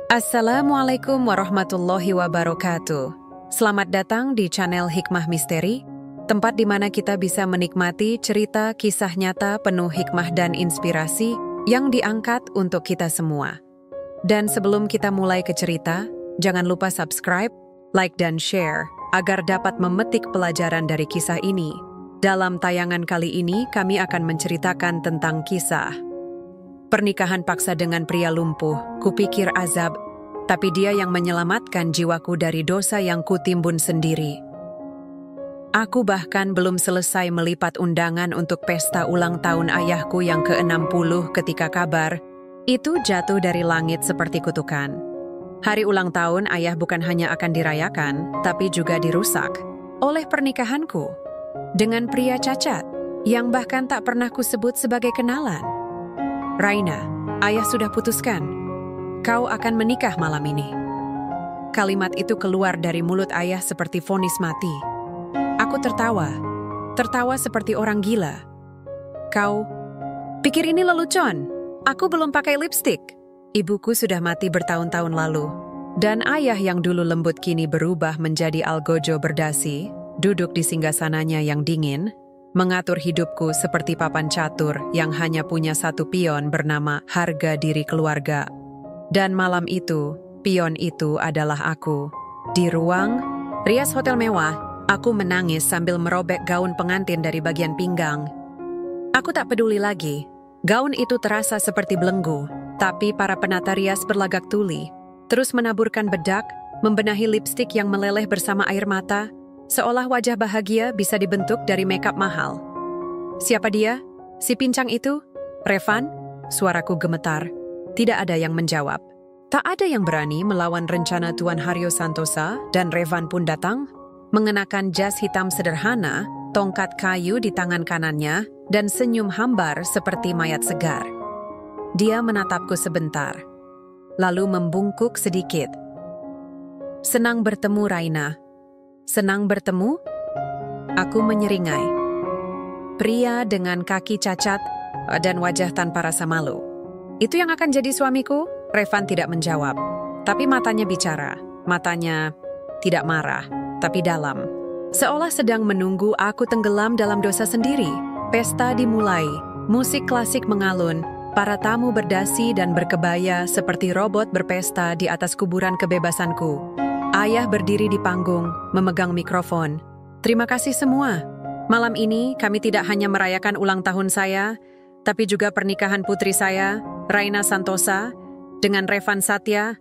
Assalamualaikum warahmatullahi wabarakatuh. Selamat datang di channel Hikmah Misteri, tempat di mana kita bisa menikmati cerita kisah nyata penuh hikmah dan inspirasi yang diangkat untuk kita semua. Dan sebelum kita mulai ke cerita, jangan lupa subscribe, like dan share agar dapat memetik pelajaran dari kisah ini. Dalam tayangan kali ini, kami akan menceritakan tentang kisah pernikahan paksa dengan pria lumpuh. Kupikir azab, tapi dia yang menyelamatkan jiwaku dari dosa yang kutimbun sendiri. Aku bahkan belum selesai melipat undangan untuk pesta ulang tahun ayahku yang ke-60 ketika kabar itu jatuh dari langit seperti kutukan. Hari ulang tahun ayah bukan hanya akan dirayakan, tapi juga dirusak oleh pernikahanku dengan pria cacat yang bahkan tak pernah kusebut sebagai kenalan. Raina, ayah sudah putuskan. Kau akan menikah malam ini. Kalimat itu keluar dari mulut ayah seperti vonis mati. Aku tertawa seperti orang gila. Kau pikir ini lelucon? Aku belum pakai lipstik. Ibuku sudah mati bertahun-tahun lalu. Dan ayah yang dulu lembut kini berubah menjadi algojo berdasi, duduk di singgasananya yang dingin, mengatur hidupku seperti papan catur yang hanya punya satu pion bernama harga diri keluarga. Dan malam itu, pion itu adalah aku. Di ruang rias hotel mewah, aku menangis sambil merobek gaun pengantin dari bagian pinggang. Aku tak peduli lagi. Gaun itu terasa seperti belenggu, tapi para penata rias berlagak tuli, terus menaburkan bedak, membenahi lipstik yang meleleh bersama air mata, seolah wajah bahagia bisa dibentuk dari makeup mahal. Siapa dia? Si pincang itu? Revan? Suaraku gemetar. Tidak ada yang menjawab. Tak ada yang berani melawan rencana Tuan Haryo Santosa, dan Revan pun datang, mengenakan jas hitam sederhana, tongkat kayu di tangan kanannya, dan senyum hambar seperti mayat segar. Dia menatapku sebentar, lalu membungkuk sedikit. Senang bertemu, Raina. Senang bertemu? Aku menyeringai. Pria dengan kaki cacat dan wajah tanpa rasa malu. Itu yang akan jadi suamiku? Revan tidak menjawab, tapi matanya bicara. Matanya tidak marah, tapi dalam. Seolah sedang menunggu aku tenggelam dalam dosa sendiri. Pesta dimulai, musik klasik mengalun, para tamu berdasi dan berkebaya seperti robot berpesta di atas kuburan kebebasanku. Ayah berdiri di panggung, memegang mikrofon. Terima kasih semua. Malam ini kami tidak hanya merayakan ulang tahun saya, tapi juga pernikahan putri saya, Raina Santosa, dengan Revan Satya.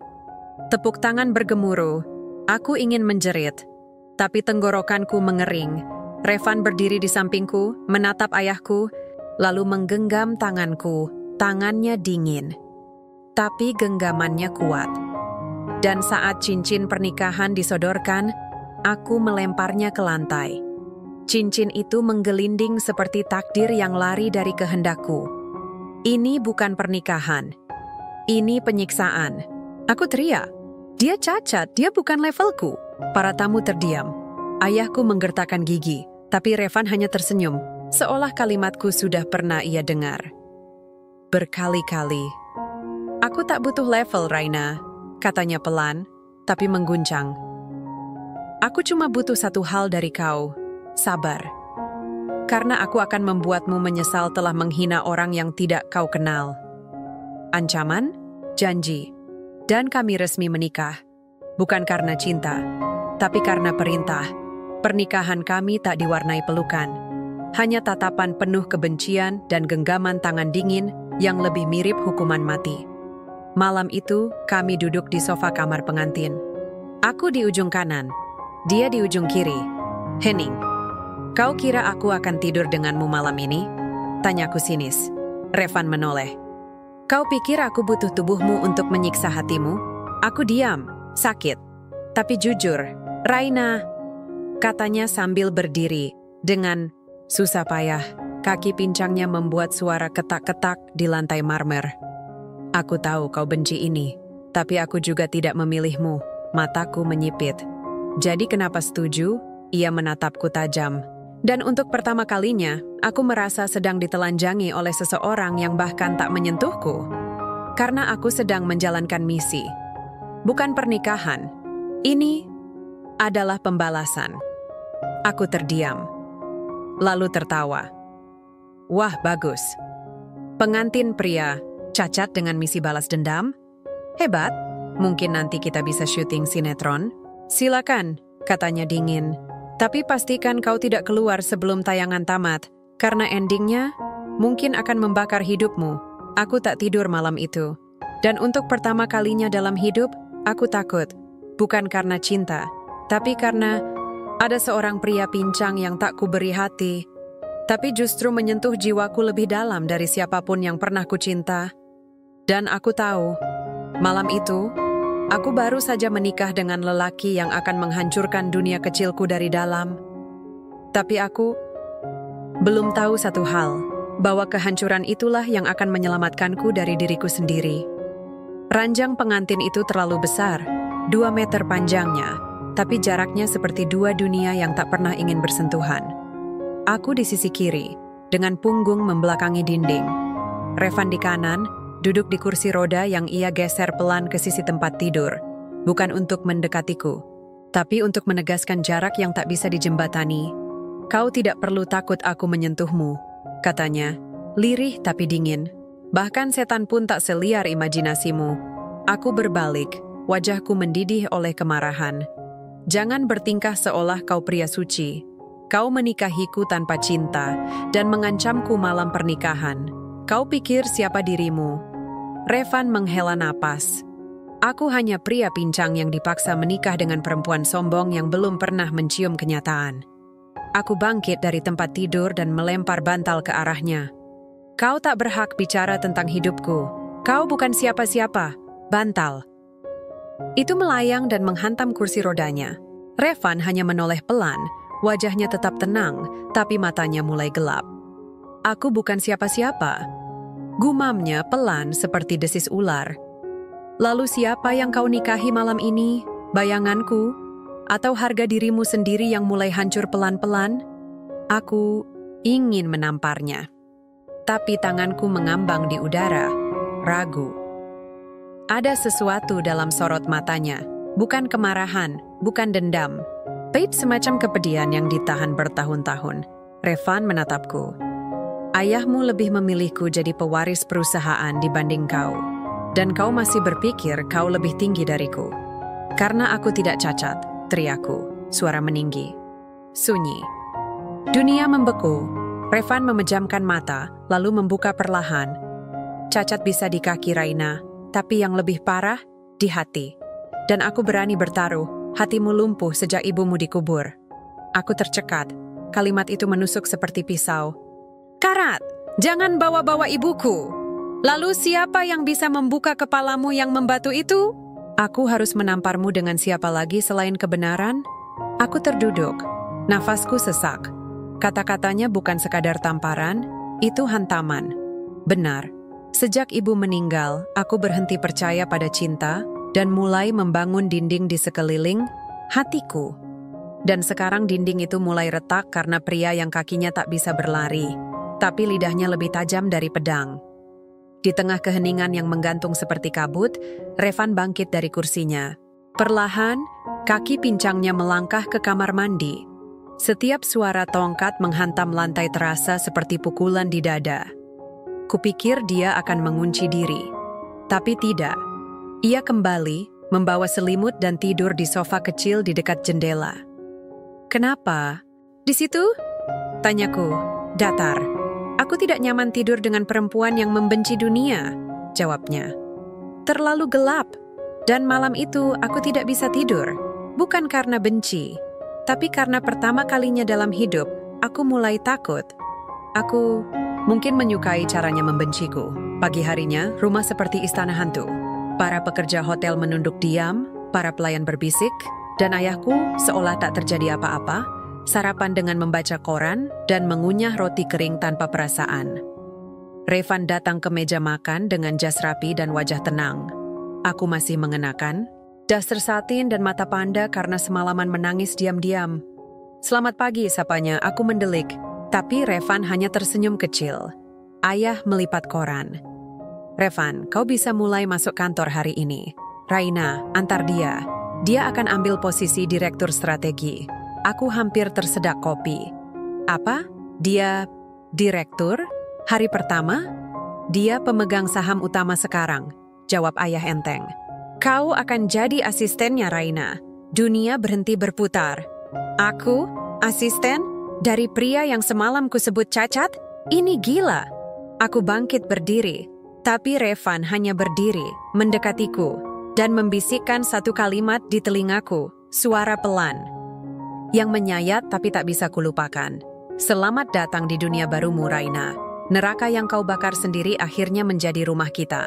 Tepuk tangan bergemuruh. Aku ingin menjerit, tapi tenggorokanku mengering. Revan berdiri di sampingku, menatap ayahku, lalu menggenggam tanganku. Tangannya dingin, tapi genggamannya kuat. Dan saat cincin pernikahan disodorkan, aku melemparnya ke lantai. Cincin itu menggelinding seperti takdir yang lari dari kehendakku. Ini bukan pernikahan. Ini penyiksaan. Aku teriak. Dia cacat, dia bukan levelku. Para tamu terdiam. Ayahku menggertakkan gigi, tapi Revan hanya tersenyum, seolah kalimatku sudah pernah ia dengar. Berkali-kali. Aku tak butuh level, Raina. Katanya pelan, tapi mengguncang. Aku cuma butuh satu hal dari kau, sabar. Karena aku akan membuatmu menyesal telah menghina orang yang tidak kau kenal. Ancaman, janji, dan kami resmi menikah. Bukan karena cinta, tapi karena perintah. Pernikahan kami tak diwarnai pelukan. Hanya tatapan penuh kebencian dan genggaman tangan dingin yang lebih mirip hukuman mati. Malam itu, kami duduk di sofa kamar pengantin. Aku di ujung kanan, dia di ujung kiri. Henning, kau kira aku akan tidur denganmu malam ini? Tanyaku sinis. Revan menoleh. Kau pikir aku butuh tubuhmu untuk menyiksa hatimu? Aku diam, sakit. Tapi jujur, Raina, katanya sambil berdiri. Dengan susah payah, kaki pincangnya membuat suara ketak-ketak di lantai marmer. Aku tahu kau benci ini, tapi aku juga tidak memilihmu. Mataku menyipit. Jadi kenapa setuju? Ia menatapku tajam. Dan untuk pertama kalinya, aku merasa sedang ditelanjangi oleh seseorang yang bahkan tak menyentuhku. Karena aku sedang menjalankan misi. bukan pernikahan. Ini adalah pembalasan. Aku terdiam, lalu tertawa. Wah, bagus. Pengantin pria cacat dengan misi balas dendam? Hebat, mungkin nanti kita bisa syuting sinetron. Silakan, katanya dingin. Tapi pastikan kau tidak keluar sebelum tayangan tamat, karena endingnya mungkin akan membakar hidupmu. Aku tak tidur malam itu. Dan untuk pertama kalinya dalam hidup, aku takut. Bukan karena cinta, tapi karena ada seorang pria pincang yang tak kuberi hati, tapi justru menyentuh jiwaku lebih dalam dari siapapun yang pernah kucinta. Dan aku tahu, malam itu, aku baru saja menikah dengan lelaki yang akan menghancurkan dunia kecilku dari dalam. Tapi aku belum tahu satu hal, bahwa kehancuran itulah yang akan menyelamatkanku dari diriku sendiri. Ranjang pengantin itu terlalu besar, 2 meter panjangnya, tapi jaraknya seperti 2 dunia yang tak pernah ingin bersentuhan. Aku di sisi kiri, dengan punggung membelakangi dinding. Revan di kanan, duduk di kursi roda yang ia geser pelan ke sisi tempat tidur, bukan untuk mendekatiku, tapi untuk menegaskan jarak yang tak bisa dijembatani. Kau tidak perlu takut aku menyentuhmu, katanya, lirih tapi dingin. Bahkan setan pun tak seliar imajinasimu. Aku berbalik, wajahku mendidih oleh kemarahan. Jangan bertingkah seolah kau pria suci. Kau menikahiku tanpa cinta dan mengancamku malam pernikahan. Kau pikir siapa dirimu? Revan menghela napas. Aku hanya pria pincang yang dipaksa menikah dengan perempuan sombong yang belum pernah mencium kenyataan. Aku bangkit dari tempat tidur dan melempar bantal ke arahnya. Kau tak berhak bicara tentang hidupku. Kau bukan siapa-siapa. Bantal. Itu melayang dan menghantam kursi rodanya. Revan hanya menoleh pelan, wajahnya tetap tenang, tapi matanya mulai gelap. Aku bukan siapa-siapa. Gumamnya pelan seperti desis ular. Lalu siapa yang kau nikahi malam ini? Bayanganku? Atau harga dirimu sendiri yang mulai hancur pelan-pelan? Aku ingin menamparnya. Tapi tanganku mengambang di udara, ragu. Ada sesuatu dalam sorot matanya, bukan kemarahan, bukan dendam. Tapi semacam kepedihan yang ditahan bertahun-tahun. Revan menatapku. Ayahmu lebih memilihku jadi pewaris perusahaan dibanding kau. Dan kau masih berpikir kau lebih tinggi dariku. Karena aku tidak cacat, teriakku, suara meninggi. Sunyi. Dunia membeku. Revan memejamkan mata, lalu membuka perlahan. Cacat bisa di kaki Raina, tapi yang lebih parah, di hati. Dan aku berani bertaruh, hatimu lumpuh sejak ibumu dikubur. Aku tercekat, kalimat itu menusuk seperti pisau. Karat, jangan bawa-bawa ibuku. Lalu siapa yang bisa membuka kepalamu yang membatu itu? Aku harus menamparmu dengan siapa lagi selain kebenaran? Aku terduduk, nafasku sesak. Kata-katanya bukan sekadar tamparan, itu hantaman. Benar. Sejak ibu meninggal, aku berhenti percaya pada cinta dan mulai membangun dinding di sekeliling hatiku. Dan sekarang dinding itu mulai retak karena pria yang kakinya tak bisa berlari, tapi lidahnya lebih tajam dari pedang. Di tengah keheningan yang menggantung seperti kabut, Revan bangkit dari kursinya. Perlahan, kaki pincangnya melangkah ke kamar mandi. Setiap suara tongkat menghantam lantai terasa seperti pukulan di dada. Kupikir dia akan mengunci diri. Tapi tidak. Ia kembali, membawa selimut dan tidur di sofa kecil di dekat jendela. Kenapa? Di situ? Tanyaku, datar. Aku tidak nyaman tidur dengan perempuan yang membenci dunia, jawabnya. Terlalu gelap, dan malam itu aku tidak bisa tidur. Bukan karena benci, tapi karena pertama kalinya dalam hidup, aku mulai takut. Aku mungkin menyukai caranya membenciku. Pagi harinya, rumah seperti istana hantu. Para pekerja hotel menunduk diam, para pelayan berbisik, dan ayahku seolah tak terjadi apa-apa, sarapan dengan membaca koran dan mengunyah roti kering tanpa perasaan. Revan datang ke meja makan dengan jas rapi dan wajah tenang. Aku masih mengenakan daster satin dan mata panda karena semalaman menangis diam-diam. Selamat pagi, sapanya. Aku mendelik. Tapi Revan hanya tersenyum kecil. Ayah melipat koran. Revan, kau bisa mulai masuk kantor hari ini. Raina, antar dia. Dia akan ambil posisi direktur strategi. Aku hampir tersedak kopi. Apa? Dia direktur? Hari pertama? Dia pemegang saham utama sekarang, jawab ayah enteng. Kau akan jadi asistennya Raina. Dunia berhenti berputar. Aku? Asisten? Dari pria yang semalam kusebut cacat? Ini gila. Aku bangkit berdiri, tapi Revan hanya berdiri, mendekatiku, dan membisikkan satu kalimat di telingaku, suara pelan, yang menyayat tapi tak bisa kulupakan. Selamat datang di dunia barumu, Raina. Neraka yang kau bakar sendiri akhirnya menjadi rumah kita.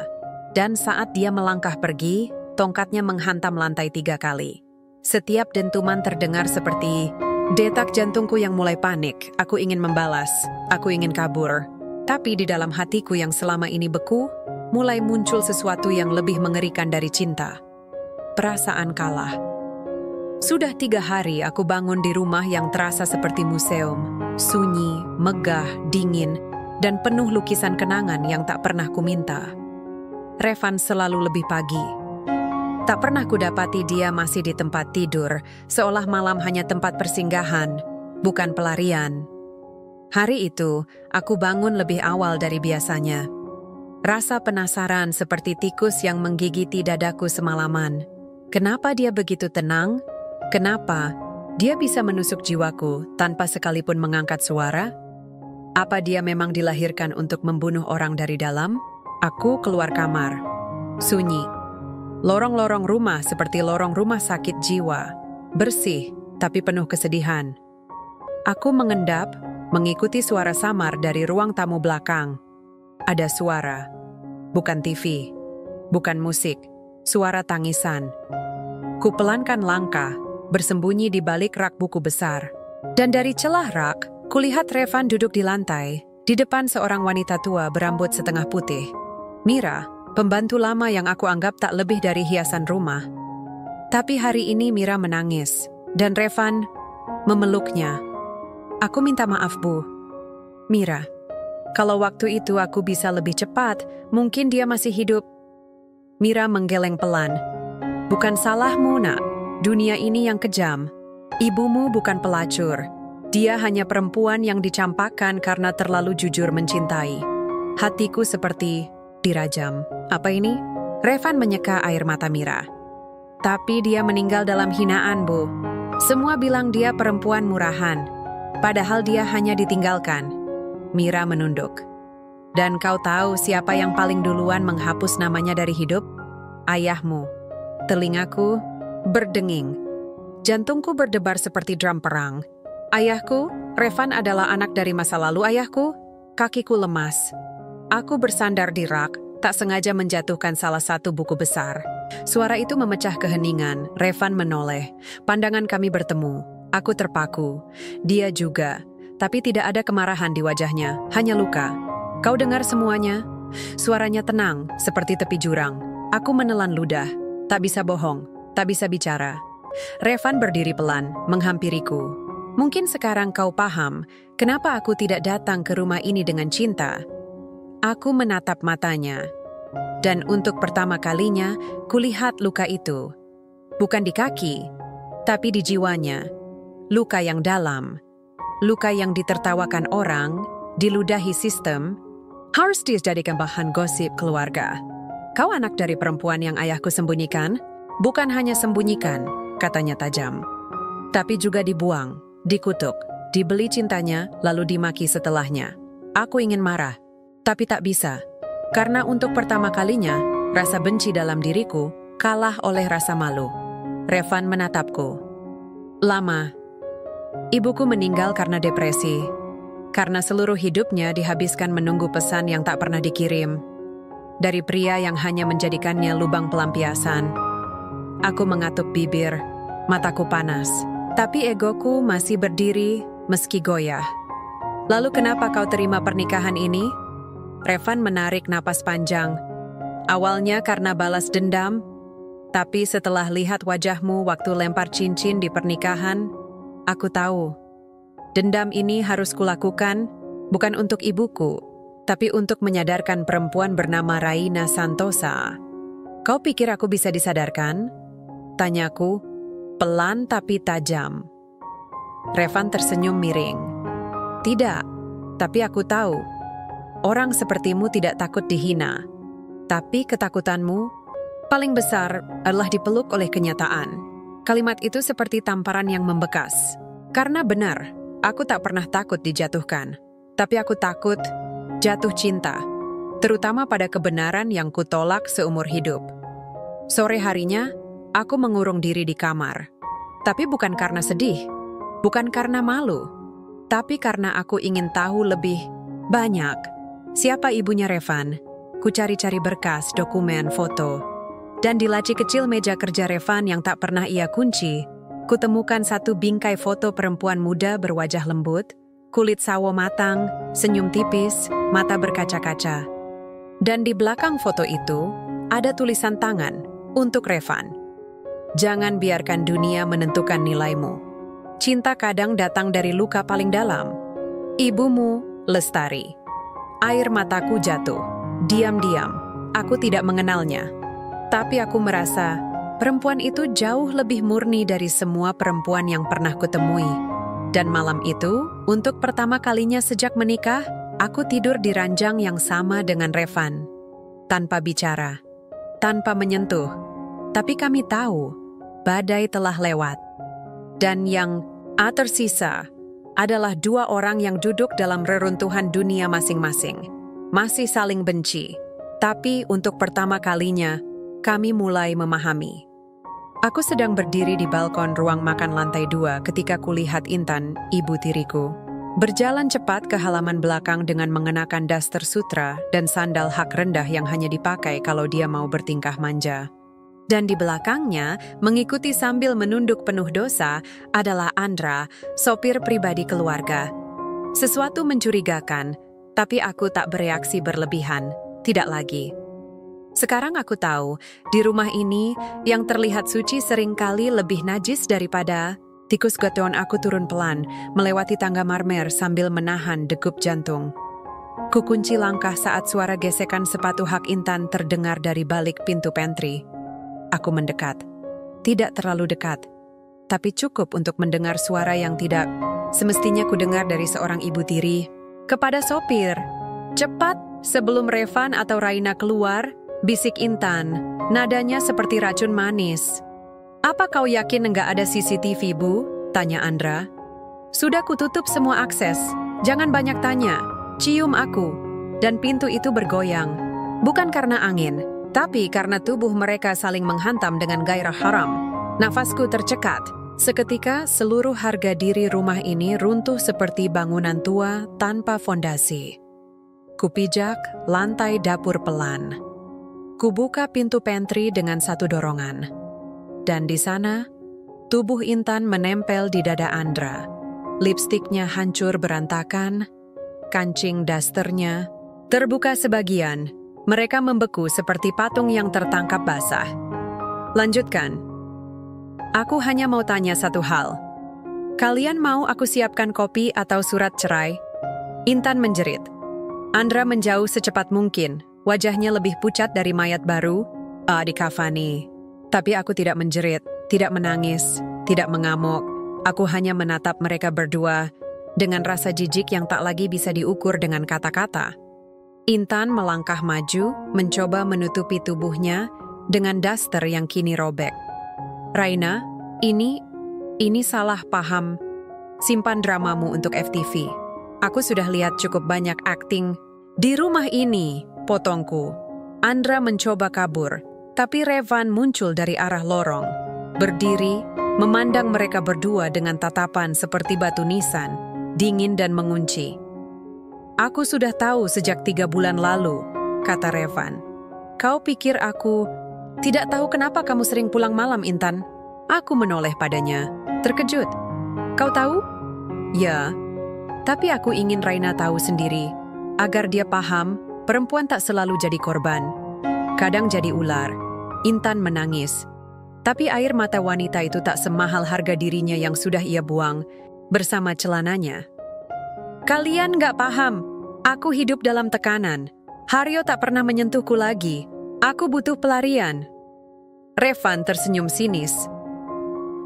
Dan saat dia melangkah pergi, tongkatnya menghantam lantai 3 kali. Setiap dentuman terdengar seperti detak jantungku yang mulai panik. Aku ingin membalas, aku ingin kabur. Tapi di dalam hatiku yang selama ini beku, mulai muncul sesuatu yang lebih mengerikan dari cinta. Perasaan kalah. Sudah 3 hari aku bangun di rumah yang terasa seperti museum. Sunyi, megah, dingin, dan penuh lukisan kenangan yang tak pernah kuminta. Revan selalu lebih pagi. Tak pernah kudapati dia masih di tempat tidur, seolah malam hanya tempat persinggahan, bukan pelarian. Hari itu, aku bangun lebih awal dari biasanya. Rasa penasaran seperti tikus yang menggigiti dadaku semalaman. Kenapa dia begitu tenang? Kenapa dia bisa menusuk jiwaku tanpa sekalipun mengangkat suara? Apa dia memang dilahirkan untuk membunuh orang dari dalam? Aku keluar kamar. Sunyi. Lorong-lorong rumah seperti lorong rumah sakit jiwa. Bersih, tapi penuh kesedihan. Aku mengendap, mengikuti suara samar dari ruang tamu belakang. Ada suara. Bukan TV. Bukan musik. Suara tangisan. Kupelankan langkah, bersembunyi di balik rak buku besar. Dan dari celah rak, kulihat Revan duduk di lantai, di depan seorang wanita tua berambut setengah putih. Mira, pembantu lama yang aku anggap tak lebih dari hiasan rumah. Tapi hari ini Mira menangis, dan Revan memeluknya. Aku minta maaf, Bu. Mira, kalau waktu itu aku bisa lebih cepat, mungkin dia masih hidup. Mira menggeleng pelan. Bukan salahmu, nak. Dunia ini yang kejam. Ibumu bukan pelacur. Dia hanya perempuan yang dicampakkan karena terlalu jujur mencintai. Hatiku seperti dirajam. Apa ini? Revan menyeka air mata Mira. Tapi dia meninggal dalam hinaan, Bu. Semua bilang dia perempuan murahan. Padahal dia hanya ditinggalkan. Mira menunduk. Dan kau tahu siapa yang paling duluan menghapus namanya dari hidup? Ayahmu. Telingaku berdenging. Jantungku berdebar seperti drum perang. Ayahku, Revan adalah anak dari masa lalu ayahku. Kakiku lemas. Aku bersandar di rak, tak sengaja menjatuhkan salah satu buku besar. Suara itu memecah keheningan. Revan menoleh. Pandangan kami bertemu. Aku terpaku. Dia juga. Tapi tidak ada kemarahan di wajahnya, hanya luka. Kau dengar semuanya? Suaranya tenang, seperti tepi jurang. Aku menelan ludah. Tak bisa bohong, tak bisa bicara. Revan berdiri pelan, menghampiriku. Mungkin sekarang kau paham kenapa aku tidak datang ke rumah ini dengan cinta. Aku menatap matanya. Dan untuk pertama kalinya, kulihat luka itu. Bukan di kaki, tapi di jiwanya. Luka yang dalam. Luka yang ditertawakan orang, diludahi sistem, harus dijadikan bahan gosip keluarga. Kau anak dari perempuan yang ayahku sembunyikan? Bukan hanya sembunyikan, katanya tajam. Tapi juga dibuang, dikutuk, dibeli cintanya, lalu dimaki setelahnya. Aku ingin marah, tapi tak bisa. Karena untuk pertama kalinya, rasa benci dalam diriku kalah oleh rasa malu. Revan menatapku. Lama. Ibuku meninggal karena depresi. Karena seluruh hidupnya dihabiskan menunggu pesan yang tak pernah dikirim. Dari pria yang hanya menjadikannya lubang pelampiasan. Aku mengatuk bibir, mataku panas. Tapi egoku masih berdiri meski goyah. Lalu kenapa kau terima pernikahan ini? Revan menarik napas panjang. Awalnya karena balas dendam, tapi setelah lihat wajahmu waktu lempar cincin di pernikahan, aku tahu. Dendam ini harus kulakukan, bukan untuk ibuku, tapi untuk menyadarkan perempuan bernama Raina Santosa. Kau pikir aku bisa disadarkan? Tanyaku, pelan tapi tajam. Revan tersenyum miring. Tidak, tapi aku tahu. Orang sepertimu tidak takut dihina. Tapi ketakutanmu paling besar adalah dipeluk oleh kenyataan. Kalimat itu seperti tamparan yang membekas. Karena benar, aku tak pernah takut dijatuhkan. Tapi aku takut jatuh cinta. Terutama pada kebenaran yang kutolak seumur hidup. Sore harinya, aku mengurung diri di kamar. Tapi bukan karena sedih. Bukan karena malu. Tapi karena aku ingin tahu lebih banyak. Siapa ibunya Revan? Ku cari-cari berkas, dokumen, foto. Dan di laci kecil meja kerja Revan yang tak pernah ia kunci, kutemukan satu bingkai foto perempuan muda berwajah lembut, kulit sawo matang, senyum tipis, mata berkaca-kaca. Dan di belakang foto itu, ada tulisan tangan untuk Revan. Jangan biarkan dunia menentukan nilaimu. Cinta kadang datang dari luka paling dalam. Ibumu, Lestari. Air mataku jatuh. Diam-diam, aku tidak mengenalnya. Tapi aku merasa perempuan itu jauh lebih murni dari semua perempuan yang pernah kutemui. Dan malam itu, untuk pertama kalinya sejak menikah, aku tidur di ranjang yang sama dengan Revan. Tanpa bicara, tanpa menyentuh. Tapi kami tahu, badai telah lewat. Dan yang tersisa adalah dua orang yang duduk dalam reruntuhan dunia masing-masing. Masih saling benci. Tapi untuk pertama kalinya, kami mulai memahami. Aku sedang berdiri di balkon ruang makan lantai 2 ketika kulihat Intan, ibu tiriku, berjalan cepat ke halaman belakang dengan mengenakan daster sutra dan sandal hak rendah yang hanya dipakai kalau dia mau bertingkah manja. Dan di belakangnya, mengikuti sambil menunduk penuh dosa, adalah Andra, sopir pribadi keluarga. Sesuatu mencurigakan, tapi aku tak bereaksi berlebihan, tidak lagi. Sekarang aku tahu, di rumah ini, yang terlihat suci seringkali lebih najis daripada tikus gotoan. Aku turun pelan, melewati tangga marmer sambil menahan degup jantung. Kukunci langkah saat suara gesekan sepatu hak Intan terdengar dari balik pintu pantry. Aku mendekat. Tidak terlalu dekat, tapi cukup untuk mendengar suara yang tidak semestinya kudengar dari seorang ibu tiri. Kepada sopir, cepat sebelum Revan atau Raina keluar, bisik Intan, nadanya seperti racun manis. Apa kau yakin enggak ada CCTV, Bu? Tanya Andra. Sudah kututup semua akses, jangan banyak tanya, cium aku. Dan pintu itu bergoyang, bukan karena angin, tapi karena tubuh mereka saling menghantam dengan gairah haram. Nafasku tercekat. Seketika seluruh harga diri rumah ini runtuh seperti bangunan tua tanpa fondasi. Kupijak lantai dapur pelan. Kubuka pintu pantry dengan satu dorongan. Dan di sana, tubuh Intan menempel di dada Andra. Lipstiknya hancur berantakan, kancing dasternya terbuka sebagian. Mereka membeku seperti patung yang tertangkap basah. Lanjutkan. Aku hanya mau tanya satu hal. Kalian mau aku siapkan kopi atau surat cerai? Intan menjerit. Andra menjauh secepat mungkin. Wajahnya lebih pucat dari mayat baru. Dikafani. Tapi aku tidak menjerit, tidak menangis, tidak mengamuk. Aku hanya menatap mereka berdua dengan rasa jijik yang tak lagi bisa diukur dengan kata-kata. Intan melangkah maju, mencoba menutupi tubuhnya dengan daster yang kini robek. Raina, ini salah paham. Simpan dramamu untuk FTV. Aku sudah lihat cukup banyak akting di rumah ini, potongku. Andra mencoba kabur, tapi Revan muncul dari arah lorong. Berdiri, memandang mereka berdua dengan tatapan seperti batu nisan, dingin dan mengunci. Aku sudah tahu sejak 3 bulan lalu, kata Revan. Kau pikir aku tidak tahu kenapa kamu sering pulang malam, Intan? Aku menoleh padanya, terkejut. Kau tahu? Ya, tapi aku ingin Raina tahu sendiri, agar dia paham perempuan tak selalu jadi korban. Kadang jadi ular. Intan menangis. Tapi air mata wanita itu tak semahal harga dirinya yang sudah ia buang bersama celananya. Kalian gak paham, aku hidup dalam tekanan. Haryo tak pernah menyentuhku lagi. Aku butuh pelarian. Revan tersenyum sinis.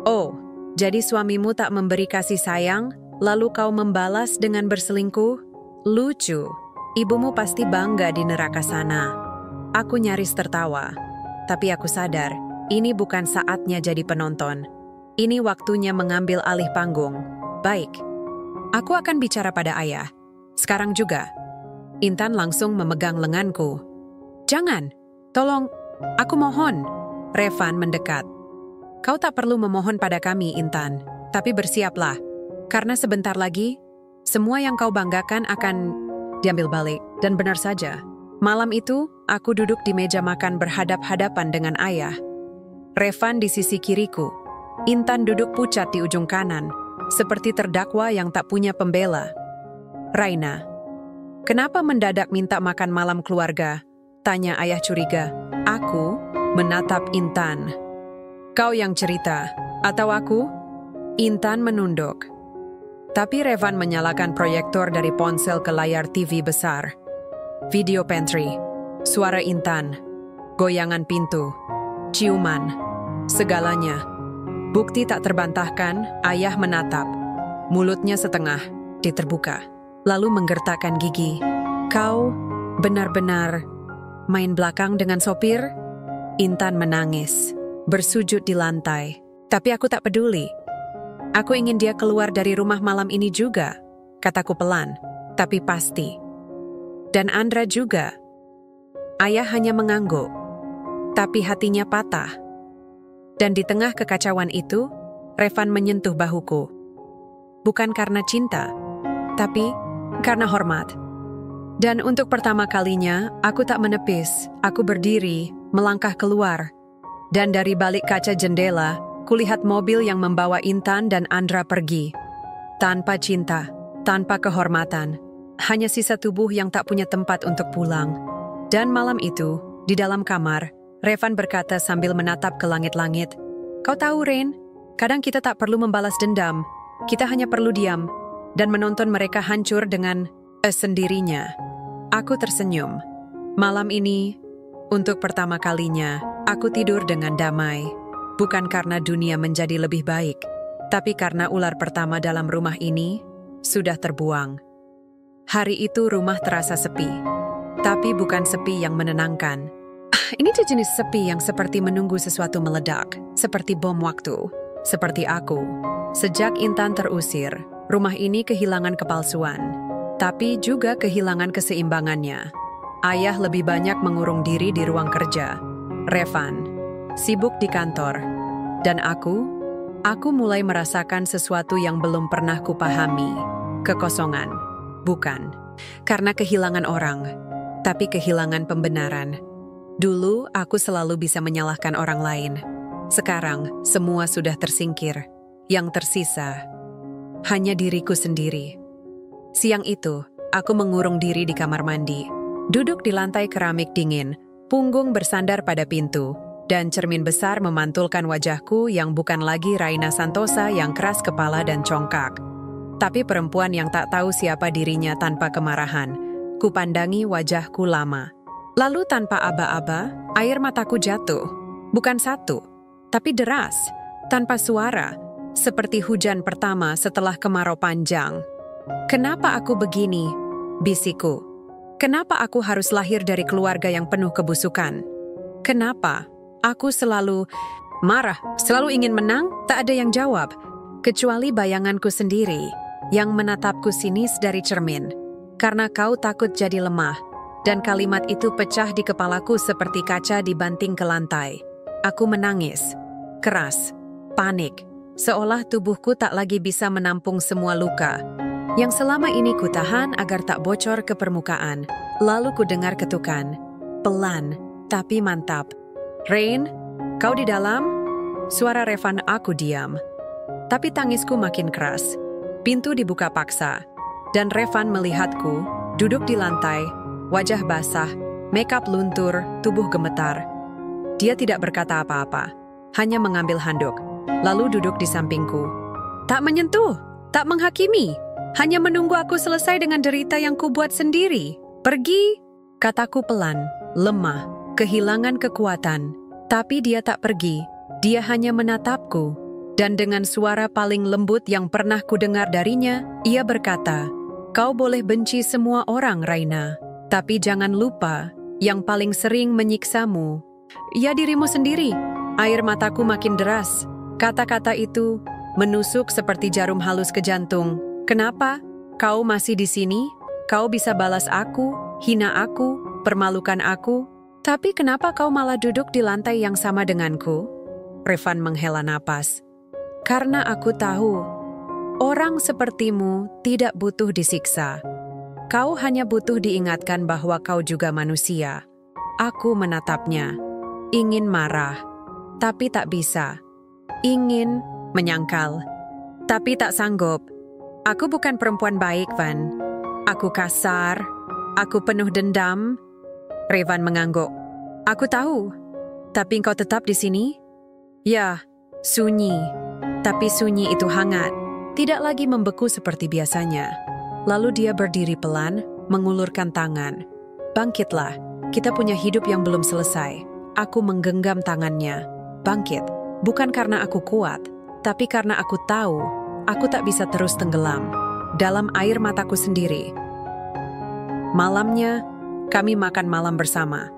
Oh, jadi suamimu tak memberi kasih sayang, lalu kau membalas dengan berselingkuh? Lucu. Ibumu pasti bangga di neraka sana. Aku nyaris tertawa. Tapi aku sadar, ini bukan saatnya jadi penonton. Ini waktunya mengambil alih panggung. Baik. Aku akan bicara pada ayah. Sekarang juga. Intan langsung memegang lenganku. Jangan. Tolong. Aku mohon. Revan mendekat. Kau tak perlu memohon pada kami, Intan. Tapi bersiaplah. Karena sebentar lagi, semua yang kau banggakan akan diambil balik. Dan benar saja. Malam itu, aku duduk di meja makan berhadap-hadapan dengan ayah. Revan di sisi kiriku. Intan duduk pucat di ujung kanan, seperti terdakwa yang tak punya pembela. Raina, kenapa mendadak minta makan malam keluarga? Tanya ayah curiga. Aku menatap Intan. Kau yang cerita, atau aku? Intan menunduk. Tapi Revan menyalakan proyektor dari ponsel ke layar TV besar. Video pantry, suara Intan, goyangan pintu, ciuman, segalanya. Bukti tak terbantahkan, ayah menatap. Mulutnya setengah, diterbuka, lalu menggertakkan gigi. Kau benar-benar main belakang dengan sopir? Intan menangis, bersujud di lantai. Tapi aku tak peduli. Aku ingin dia keluar dari rumah malam ini juga, kataku pelan, tapi pasti. Dan Andra juga. Ayah hanya mengangguk, tapi hatinya patah. Dan di tengah kekacauan itu, Revan menyentuh bahuku. Bukan karena cinta, tapi karena hormat. Dan untuk pertama kalinya, aku tak menepis. Aku berdiri, melangkah keluar. Dan dari balik kaca jendela, kulihat mobil yang membawa Intan dan Andra pergi. Tanpa cinta, tanpa kehormatan. Hanya sisa tubuh yang tak punya tempat untuk pulang. Dan malam itu, di dalam kamar, Revan berkata sambil menatap ke langit-langit, "Kau tahu, Rain, kadang kita tak perlu membalas dendam. Kita hanya perlu diam dan menonton mereka hancur dengan sendirinya." Aku tersenyum. Malam ini, untuk pertama kalinya, aku tidur dengan damai. Bukan karena dunia menjadi lebih baik, tapi karena ular pertama dalam rumah ini sudah terbuang. Hari itu rumah terasa sepi, tapi bukan sepi yang menenangkan. Ini jenis sepi yang seperti menunggu sesuatu meledak, seperti bom waktu, seperti aku. Sejak Intan terusir, rumah ini kehilangan kepalsuan, tapi juga kehilangan keseimbangannya. Ayah lebih banyak mengurung diri di ruang kerja. Revan sibuk di kantor. Dan aku mulai merasakan sesuatu yang belum pernah kupahami. Kekosongan. Bukan karena kehilangan orang, tapi kehilangan pembenaran. Dulu aku selalu bisa menyalahkan orang lain. Sekarang semua sudah tersingkir. Yang tersisa hanya diriku sendiri. Siang itu, aku mengurung diri di kamar mandi. Duduk di lantai keramik dingin, punggung bersandar pada pintu, dan cermin besar memantulkan wajahku yang bukan lagi Raina Santosa yang keras kepala dan congkak. Tapi perempuan yang tak tahu siapa dirinya tanpa kemarahan. Kupandangi wajahku lama. Lalu tanpa aba-aba, air mataku jatuh. Bukan satu, tapi deras. Tanpa suara, seperti hujan pertama setelah kemarau panjang. Kenapa aku begini? Bisikku. Kenapa aku harus lahir dari keluarga yang penuh kebusukan? Kenapa aku selalu marah, selalu ingin menang? Tak ada yang jawab, kecuali bayanganku sendiri yang menatapku sinis dari cermin. Karena kau takut jadi lemah, dan kalimat itu pecah di kepalaku seperti kaca dibanting ke lantai. Aku menangis, keras, panik, seolah tubuhku tak lagi bisa menampung semua luka yang selama ini kutahan agar tak bocor ke permukaan. Lalu ku dengar ketukan, pelan tapi mantap. "Rain, kau di dalam?" Suara Revan. Aku diam. Tapi tangisku makin keras. Pintu dibuka paksa, dan Revan melihatku, duduk di lantai, wajah basah, makeup luntur, tubuh gemetar. Dia tidak berkata apa-apa, hanya mengambil handuk, lalu duduk di sampingku. Tak menyentuh, tak menghakimi, hanya menunggu aku selesai dengan derita yang kubuat sendiri. "Pergi," kataku pelan, lemah, kehilangan kekuatan. Tapi dia tak pergi, dia hanya menatapku. Dan dengan suara paling lembut yang pernah kudengar darinya, ia berkata, "Kau boleh benci semua orang, Raina. Tapi jangan lupa, yang paling sering menyiksamu, ya dirimu sendiri." Air mataku makin deras. Kata-kata itu menusuk seperti jarum halus ke jantung. "Kenapa? Kau masih di sini? Kau bisa balas aku, hina aku, permalukan aku. Tapi kenapa kau malah duduk di lantai yang sama denganku?" Revan menghela napas. "Karena aku tahu, orang sepertimu tidak butuh disiksa. Kau hanya butuh diingatkan bahwa kau juga manusia." Aku menatapnya, ingin marah, tapi tak bisa. Ingin menyangkal, tapi tak sanggup. Aku bukan perempuan baik, Van. Aku kasar, aku penuh dendam. Revan mengangguk. "Aku tahu, tapi engkau tetap di sini?" "Ya, sunyi. Tapi sunyi itu hangat, tidak lagi membeku seperti biasanya." Lalu dia berdiri pelan, mengulurkan tangan. "Bangkitlah, kita punya hidup yang belum selesai." Aku menggenggam tangannya. Bangkit, bukan karena aku kuat, tapi karena aku tahu aku tak bisa terus tenggelam dalam air mataku sendiri. Malamnya, kami makan malam bersama.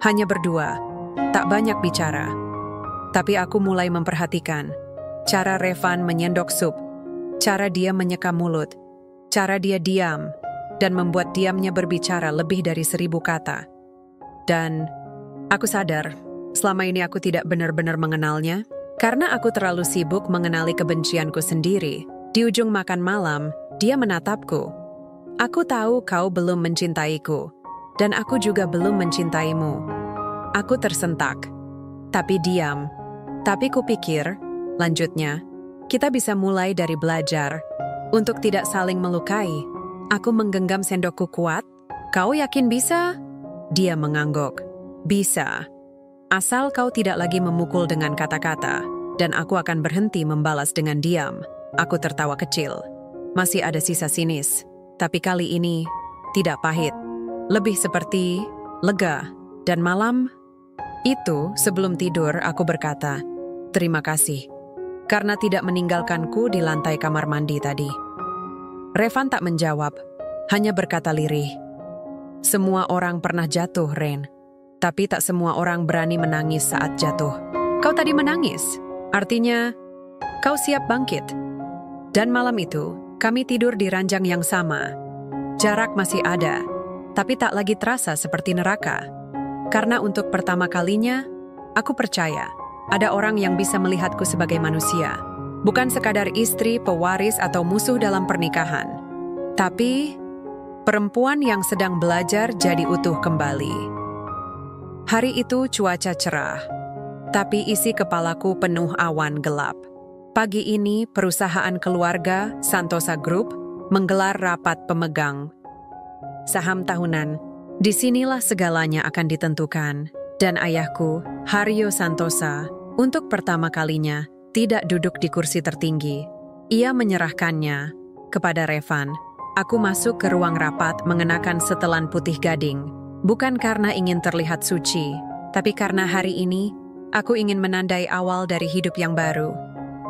Hanya berdua, tak banyak bicara. Tapi aku mulai memperhatikan cara Revan menyendok sup, cara dia menyeka mulut, cara dia diam, dan membuat diamnya berbicara lebih dari 1000 kata. Dan aku sadar, selama ini aku tidak benar-benar mengenalnya, karena aku terlalu sibuk mengenali kebencianku sendiri. Di ujung makan malam, dia menatapku. "Aku tahu kau belum mencintaiku, dan aku juga belum mencintaimu." Aku tersentak, tapi diam. "Tapi kupikir," lanjutnya, "kita bisa mulai dari belajar untuk tidak saling melukai." Aku menggenggam sendokku kuat. "Kau yakin bisa?" Dia mengangguk. "Bisa. Asal kau tidak lagi memukul dengan kata-kata, dan aku akan berhenti membalas dengan diam." Aku tertawa kecil. Masih ada sisa sinis, tapi kali ini tidak pahit. Lebih seperti lega. Dan malam itu, sebelum tidur, aku berkata, "Terima kasih, karena tidak meninggalkanku di lantai kamar mandi tadi." Revan tak menjawab, hanya berkata lirih, "Semua orang pernah jatuh, Ren. Tapi tak semua orang berani menangis saat jatuh. Kau tadi menangis, artinya kau siap bangkit." Dan malam itu, kami tidur di ranjang yang sama. Jarak masih ada, tapi tak lagi terasa seperti neraka. Karena untuk pertama kalinya, aku percaya ada orang yang bisa melihatku sebagai manusia. Bukan sekadar istri, pewaris, atau musuh dalam pernikahan. Tapi perempuan yang sedang belajar jadi utuh kembali. Hari itu cuaca cerah, tapi isi kepalaku penuh awan gelap. Pagi ini perusahaan keluarga Santosa Group menggelar rapat pemegang saham tahunan. Disinilah segalanya akan ditentukan. Dan ayahku, Haryo Santosa, untuk pertama kalinya tidak duduk di kursi tertinggi. Ia menyerahkannya kepada Revan. Aku masuk ke ruang rapat mengenakan setelan putih gading. Bukan karena ingin terlihat suci, tapi karena hari ini aku ingin menandai awal dari hidup yang baru.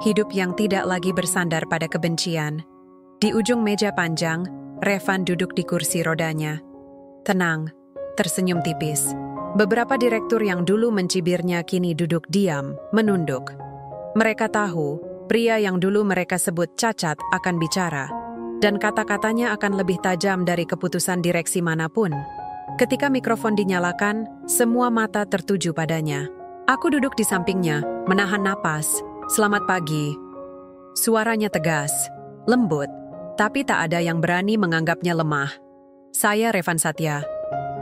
Hidup yang tidak lagi bersandar pada kebencian. Di ujung meja panjang, Revan duduk di kursi rodanya. Tenang, tersenyum tipis. Beberapa direktur yang dulu mencibirnya kini duduk diam, menunduk. Mereka tahu, pria yang dulu mereka sebut cacat akan bicara. Dan kata-katanya akan lebih tajam dari keputusan direksi manapun. Ketika mikrofon dinyalakan, semua mata tertuju padanya. Aku duduk di sampingnya, menahan napas. "Selamat pagi." Suaranya tegas, lembut, tapi tak ada yang berani menganggapnya lemah. "Saya Revan Satya,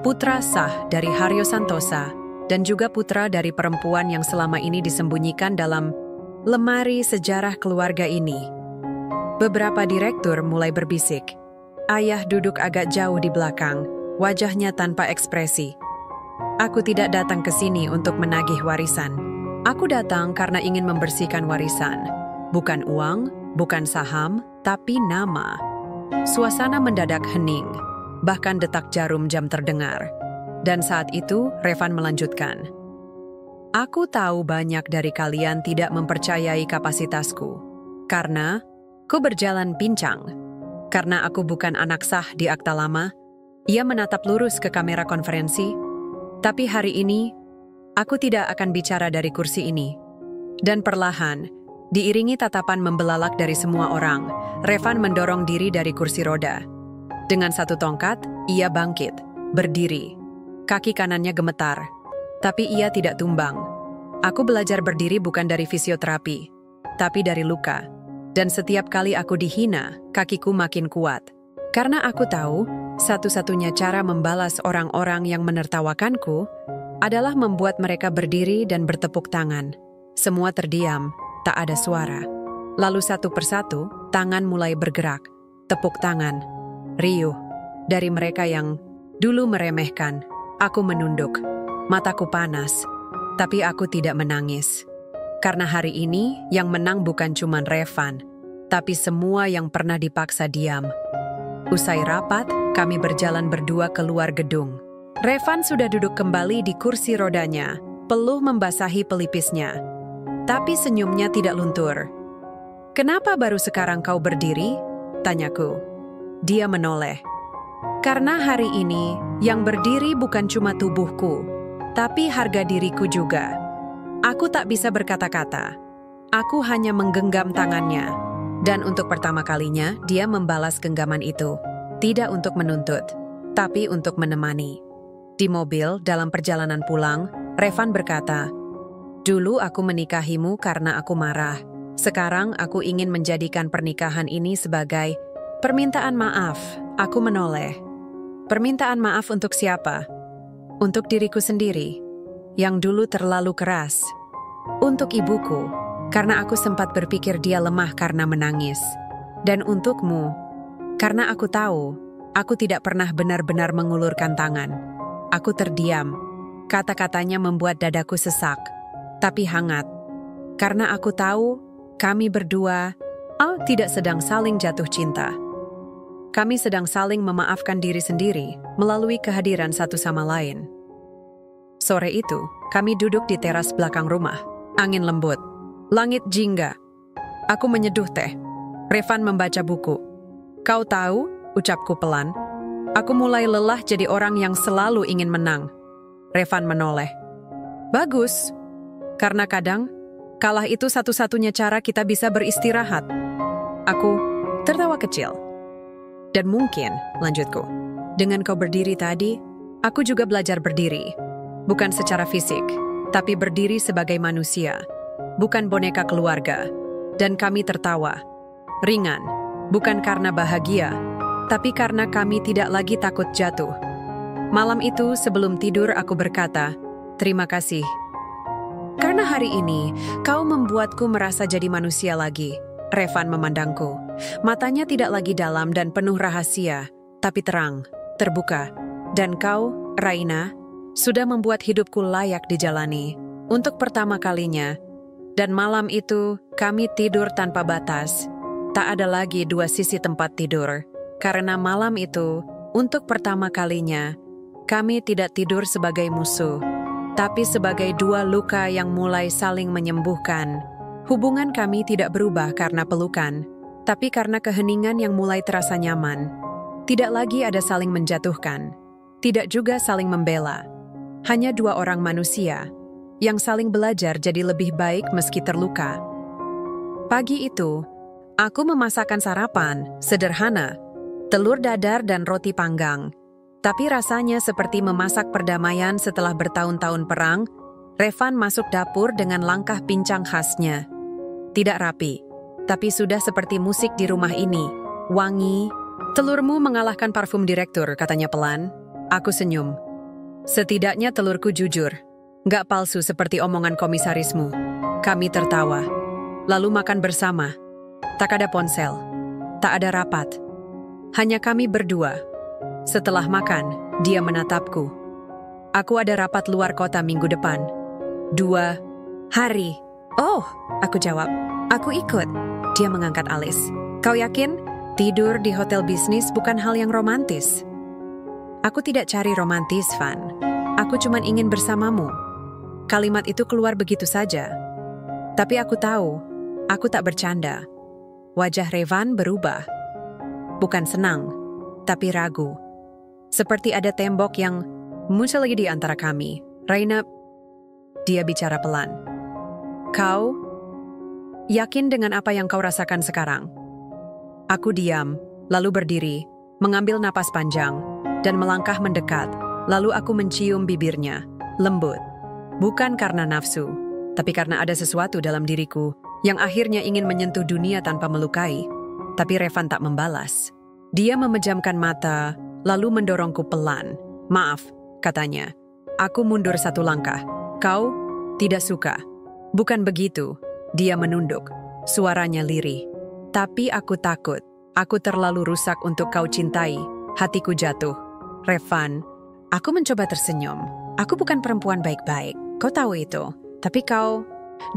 putra sah dari Haryo Santosa, dan juga putra dari perempuan yang selama ini disembunyikan dalam lemari sejarah keluarga ini." Beberapa direktur mulai berbisik. Ayah duduk agak jauh di belakang, wajahnya tanpa ekspresi. "Aku tidak datang ke sini untuk menagih warisan. Aku datang karena ingin membersihkan warisan. Bukan uang, bukan saham, tapi nama." Suasana mendadak hening, bahkan detak jarum jam terdengar. Dan saat itu, Revan melanjutkan. Aku tahu banyak dari kalian tidak mempercayai kapasitasku. Karena ku berjalan pincang. Karena aku bukan anak sah di akta lama, ia menatap lurus ke kamera konferensi. Tapi hari ini, aku tidak akan bicara dari kursi ini. Dan perlahan, diiringi tatapan membelalak dari semua orang, Revan mendorong diri dari kursi roda. Dengan satu tongkat, ia bangkit, berdiri. Kaki kanannya gemetar, tapi ia tidak tumbang. Aku belajar berdiri bukan dari fisioterapi, tapi dari luka. Dan setiap kali aku dihina, kakiku makin kuat. Karena aku tahu, satu-satunya cara membalas orang-orang yang menertawakanku adalah membuat mereka berdiri dan bertepuk tangan. Semua terdiam, tak ada suara. Lalu satu persatu, tangan mulai bergerak. Tepuk tangan, riuh. Dari mereka yang dulu meremehkan. Aku menunduk, mataku panas, tapi aku tidak menangis. Karena hari ini yang menang bukan cuma Revan, tapi semua yang pernah dipaksa diam. Usai rapat, kami berjalan berdua keluar gedung. Revan sudah duduk kembali di kursi rodanya, peluh membasahi pelipisnya. Tapi senyumnya tidak luntur. Kenapa baru sekarang kau berdiri? Tanyaku. Dia menoleh. Karena hari ini, yang berdiri bukan cuma tubuhku, tapi harga diriku juga. Aku tak bisa berkata-kata. Aku hanya menggenggam tangannya. Dan untuk pertama kalinya, dia membalas genggaman itu. Tidak untuk menuntut, tapi untuk menemani. Di mobil, dalam perjalanan pulang, Revan berkata, "Dulu aku menikahimu karena aku marah. Sekarang aku ingin menjadikan pernikahan ini sebagai permintaan maaf." Aku menoleh. Permintaan maaf untuk siapa? Untuk diriku sendiri, yang dulu terlalu keras. Untuk ibuku, karena aku sempat berpikir dia lemah karena menangis. Dan untukmu, karena aku tahu, aku tidak pernah benar-benar mengulurkan tangan. Aku terdiam. Kata-katanya membuat dadaku sesak, tapi hangat. Karena aku tahu, kami berdua, tidak sedang saling jatuh cinta. Kami sedang saling memaafkan diri sendiri melalui kehadiran satu sama lain. Sore itu, kami duduk di teras belakang rumah. Angin lembut, langit jingga. Aku menyeduh teh. Revan membaca buku. Kau tahu, ucapku pelan. Aku mulai lelah jadi orang yang selalu ingin menang. Revan menoleh. Bagus, karena kadang, kalah itu satu-satunya cara kita bisa beristirahat. Aku tertawa kecil. Dan mungkin, lanjutku, dengan kau berdiri tadi, aku juga belajar berdiri. Bukan secara fisik, tapi berdiri sebagai manusia. Bukan boneka keluarga. Dan kami tertawa. Ringan, bukan karena bahagia, tapi karena kami tidak lagi takut jatuh. Malam itu sebelum tidur aku berkata, terima kasih. Karena hari ini, kau membuatku merasa jadi manusia lagi. Revan memandangku. Matanya tidak lagi dalam dan penuh rahasia, tapi terang, terbuka. Dan kau, Raina, sudah membuat hidupku layak dijalani. Untuk pertama kalinya. Dan malam itu, kami tidur tanpa batas. Tak ada lagi dua sisi tempat tidur. Karena malam itu, untuk pertama kalinya, kami tidak tidur sebagai musuh, tapi sebagai dua luka yang mulai saling menyembuhkan. Hubungan kami tidak berubah karena pelukan, tapi karena keheningan yang mulai terasa nyaman. Tidak lagi ada saling menjatuhkan, tidak juga saling membela. Hanya dua orang manusia yang saling belajar jadi lebih baik meski terluka. Pagi itu, aku memasakkan sarapan sederhana, telur dadar dan roti panggang. Tapi rasanya seperti memasak perdamaian setelah bertahun-tahun perang. Revan masuk dapur dengan langkah pincang khasnya. Tidak rapi, tapi sudah seperti musik di rumah ini. Wangi. Telurmu mengalahkan parfum direktur, katanya pelan. Aku senyum. Setidaknya telurku jujur. Gak palsu seperti omongan komisarismu. Kami tertawa. Lalu makan bersama. Tak ada ponsel. Tak ada rapat. Hanya kami berdua. Setelah makan, dia menatapku. Aku ada rapat luar kota minggu depan. 2 hari. Oh, aku jawab. Aku ikut. Dia mengangkat alis. Kau yakin? Tidur di hotel bisnis bukan hal yang romantis. Aku tidak cari romantis, Van. Aku cuma ingin bersamamu. Kalimat itu keluar begitu saja. Tapi aku tahu, aku tak bercanda. Wajah Revan berubah. Bukan senang, tapi ragu. Seperti ada tembok yang muncul lagi di antara kami. Raina, dia bicara pelan. Kau yakin dengan apa yang kau rasakan sekarang? Aku diam, lalu berdiri, mengambil napas panjang, dan melangkah mendekat. Lalu aku mencium bibirnya, lembut. Bukan karena nafsu, tapi karena ada sesuatu dalam diriku yang akhirnya ingin menyentuh dunia tanpa melukai. Tapi Revan tak membalas. Dia memejamkan mata, lalu mendorongku pelan. Maaf, katanya. Aku mundur satu langkah. Kau tidak suka. Bukan begitu. Dia menunduk. Suaranya lirih. Tapi aku takut. Aku terlalu rusak untuk kau cintai. Hatiku jatuh. Revan, aku mencoba tersenyum. Aku bukan perempuan baik-baik. Kau tahu itu. Tapi kau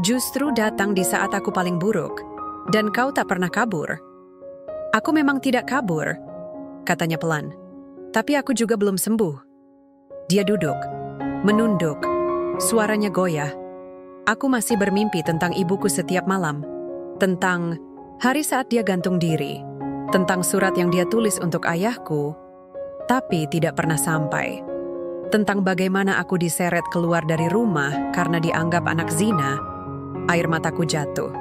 justru datang di saat aku paling buruk. Dan kau tak pernah kabur. Aku memang tidak kabur, katanya pelan. Tapi aku juga belum sembuh. Dia duduk, menunduk. Suaranya goyah. Aku masih bermimpi tentang ibuku setiap malam. Tentang hari saat dia gantung diri. Tentang surat yang dia tulis untuk ayahku, tapi tidak pernah sampai. Tentang bagaimana aku diseret keluar dari rumah karena dianggap anak zina. Air mataku jatuh.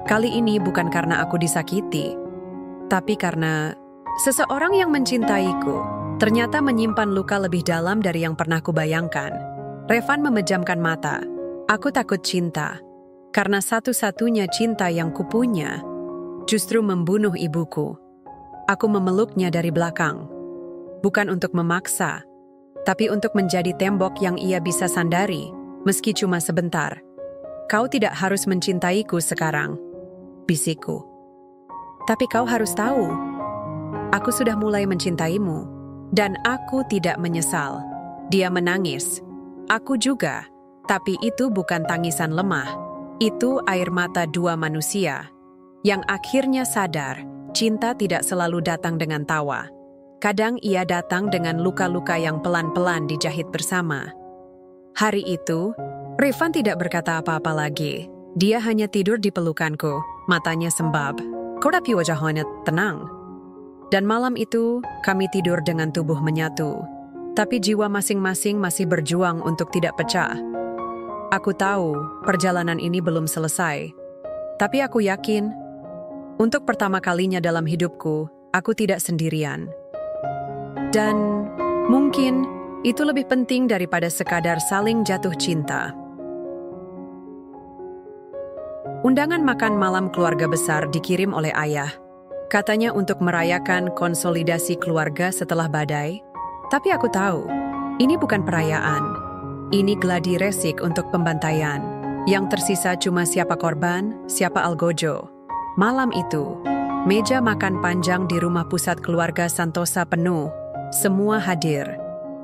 Kali ini bukan karena aku disakiti, tapi karena seseorang yang mencintaiku ternyata menyimpan luka lebih dalam dari yang pernah kubayangkan. Revan memejamkan mata. Aku takut cinta, karena satu-satunya cinta yang kupunya justru membunuh ibuku. Aku memeluknya dari belakang. Bukan untuk memaksa, tapi untuk menjadi tembok yang ia bisa sandari, meski cuma sebentar. Kau tidak harus mencintaiku sekarang, bisikku. Tapi kau harus tahu, aku sudah mulai mencintaimu, dan aku tidak menyesal. Dia menangis. Aku juga, tapi itu bukan tangisan lemah. Itu air mata dua manusia, yang akhirnya sadar, cinta tidak selalu datang dengan tawa. Kadang ia datang dengan luka-luka yang pelan-pelan dijahit bersama. Hari itu, Revan tidak berkata apa-apa lagi. Dia hanya tidur di pelukanku, matanya sembab. Tapi wajahnya tenang. Dan malam itu, kami tidur dengan tubuh menyatu. Tapi jiwa masing-masing masih berjuang untuk tidak pecah. Aku tahu perjalanan ini belum selesai. Tapi aku yakin, untuk pertama kalinya dalam hidupku, aku tidak sendirian. Dan mungkin itu lebih penting daripada sekadar saling jatuh cinta. Undangan makan malam keluarga besar dikirim oleh ayah. Katanya untuk merayakan konsolidasi keluarga setelah badai. Tapi aku tahu, ini bukan perayaan. Ini gladi resik untuk pembantaian. Yang tersisa cuma siapa korban, siapa algojo. Malam itu, meja makan panjang di rumah pusat keluarga Santosa penuh. Semua hadir.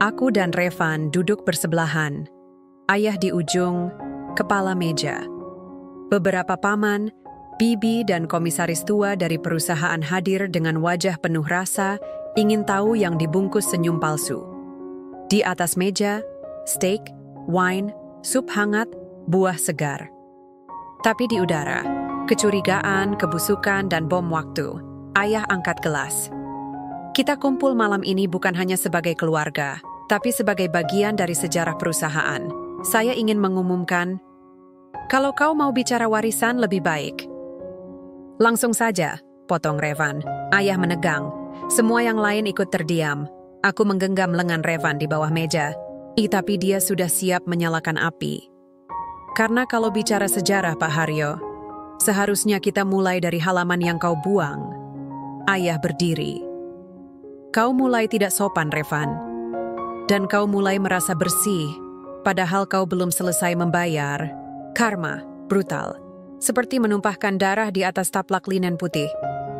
Aku dan Revan duduk bersebelahan. Ayah di ujung, kepala meja. Beberapa paman, bibi dan komisaris tua dari perusahaan hadir dengan wajah penuh rasa, ingin tahu yang dibungkus senyum palsu. Di atas meja, steak, wine, sup hangat, buah segar. Tapi di udara, kecurigaan, kebusukan, dan bom waktu. Ayah angkat gelas. Kita kumpul malam ini bukan hanya sebagai keluarga, tapi sebagai bagian dari sejarah perusahaan. Saya ingin mengumumkan, kalau kau mau bicara warisan lebih baik. Langsung saja, potong Revan. Ayah menegang. Semua yang lain ikut terdiam. Aku menggenggam lengan Revan di bawah meja. Tapi dia sudah siap menyalakan api. Karena kalau bicara sejarah, Pak Haryo, seharusnya kita mulai dari halaman yang kau buang. Ayah berdiri. Kau mulai tidak sopan, Revan. Dan kau mulai merasa bersih, padahal kau belum selesai membayar. Karma, brutal. Seperti menumpahkan darah di atas taplak linen putih.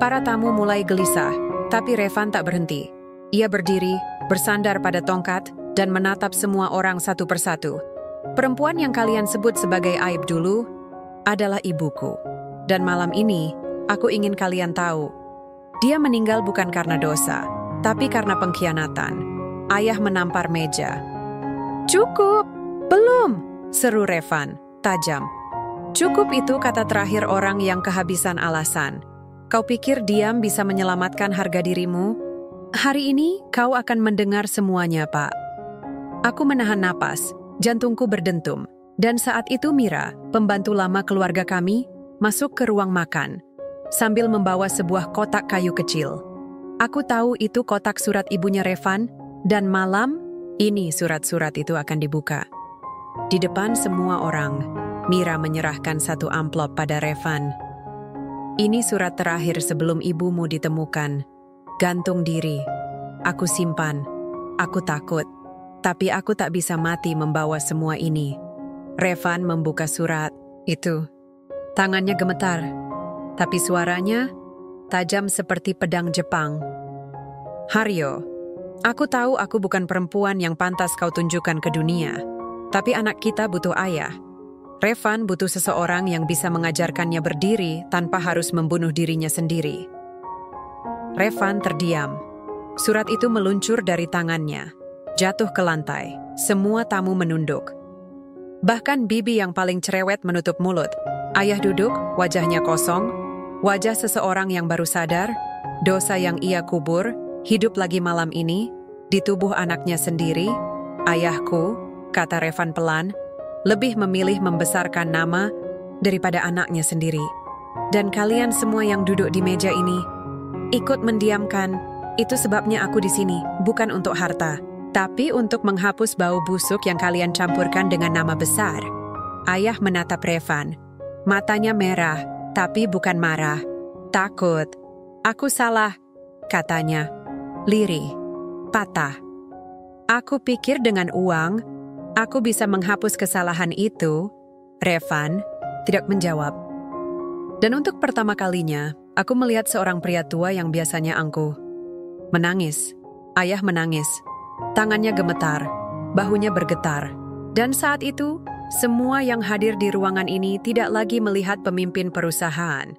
Para tamu mulai gelisah, tapi Revan tak berhenti. Ia berdiri, bersandar pada tongkat, dan menatap semua orang satu persatu. Perempuan yang kalian sebut sebagai aib dulu adalah ibuku. Dan malam ini, aku ingin kalian tahu. Dia meninggal bukan karena dosa, tapi karena pengkhianatan. Ayah menampar meja. Cukup! Belum! Seru Revan, tajam. Cukup itu kata terakhir orang yang kehabisan alasan. Kau pikir diam bisa menyelamatkan harga dirimu? Hari ini kau akan mendengar semuanya, Pak. Aku menahan napas, jantungku berdentum. Dan saat itu Mira, pembantu lama keluarga kami, masuk ke ruang makan, sambil membawa sebuah kotak kayu kecil. Aku tahu itu kotak surat ibunya Revan, dan malam ini surat-surat itu akan dibuka. Di depan semua orang, Mira menyerahkan satu amplop pada Revan. Ini surat terakhir sebelum ibumu ditemukan. Gantung diri. Aku simpan. Aku takut. Tapi aku tak bisa mati membawa semua ini. Revan membuka surat itu. Tangannya gemetar. Tapi suaranya tajam seperti pedang Jepang. Haryo, aku tahu aku bukan perempuan yang pantas kau tunjukkan ke dunia. Tapi anak kita butuh ayah. Revan butuh seseorang yang bisa mengajarkannya berdiri tanpa harus membunuh dirinya sendiri. Revan terdiam. Surat itu meluncur dari tangannya, jatuh ke lantai. Semua tamu menunduk. Bahkan bibi yang paling cerewet menutup mulut. Ayah duduk, wajahnya kosong. Wajah seseorang yang baru sadar, dosa yang ia kubur, hidup lagi malam ini, di tubuh anaknya sendiri. Ayahku, kata Revan pelan, lebih memilih membesarkan nama daripada anaknya sendiri. Dan kalian semua yang duduk di meja ini, ikut mendiamkan. Itu sebabnya aku di sini, bukan untuk harta, tapi untuk menghapus bau busuk yang kalian campurkan dengan nama besar. Ayah menatap Revan. Matanya merah, tapi bukan marah. Takut. Aku salah, katanya. Lirih. Patah. Aku pikir dengan uang, aku bisa menghapus kesalahan itu. Revan tidak menjawab. Dan untuk pertama kalinya, aku melihat seorang pria tua yang biasanya angkuh. Menangis. Ayah menangis. Tangannya gemetar, bahunya bergetar. Dan saat itu, semua yang hadir di ruangan ini tidak lagi melihat pemimpin perusahaan,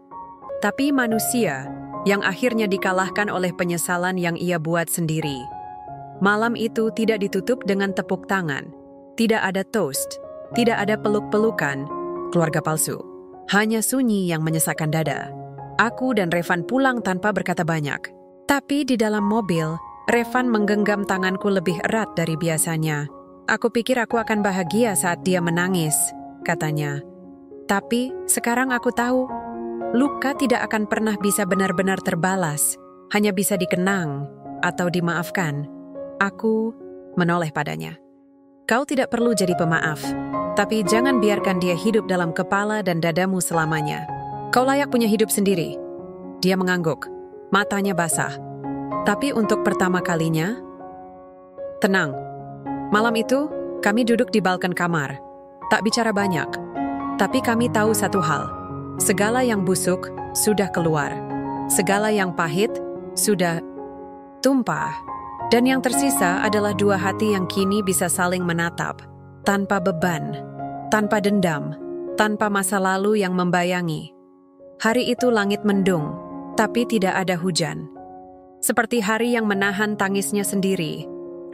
tapi manusia yang akhirnya dikalahkan oleh penyesalan yang ia buat sendiri. Malam itu tidak ditutup dengan tepuk tangan, tidak ada toast, tidak ada peluk-pelukan, keluarga palsu. Hanya sunyi yang menyesakkan dada. Aku dan Revan pulang tanpa berkata banyak. Tapi di dalam mobil, Revan menggenggam tanganku lebih erat dari biasanya. Aku pikir aku akan bahagia saat dia menangis, katanya. Tapi sekarang aku tahu, luka tidak akan pernah bisa benar-benar terbalas, hanya bisa dikenang atau dimaafkan. Aku menoleh padanya. Kau tidak perlu jadi pemaaf, tapi jangan biarkan dia hidup dalam kepala dan dadamu selamanya. Kau layak punya hidup sendiri. Dia mengangguk, matanya basah. Tapi untuk pertama kalinya, tenang. Malam itu, kami duduk di balkon kamar. Tak bicara banyak. Tapi kami tahu satu hal. Segala yang busuk sudah keluar. Segala yang pahit sudah tumpah. Dan yang tersisa adalah dua hati yang kini bisa saling menatap. Tanpa beban, tanpa dendam, tanpa masa lalu yang membayangi. Hari itu langit mendung, tapi tidak ada hujan. Seperti hari yang menahan tangisnya sendiri,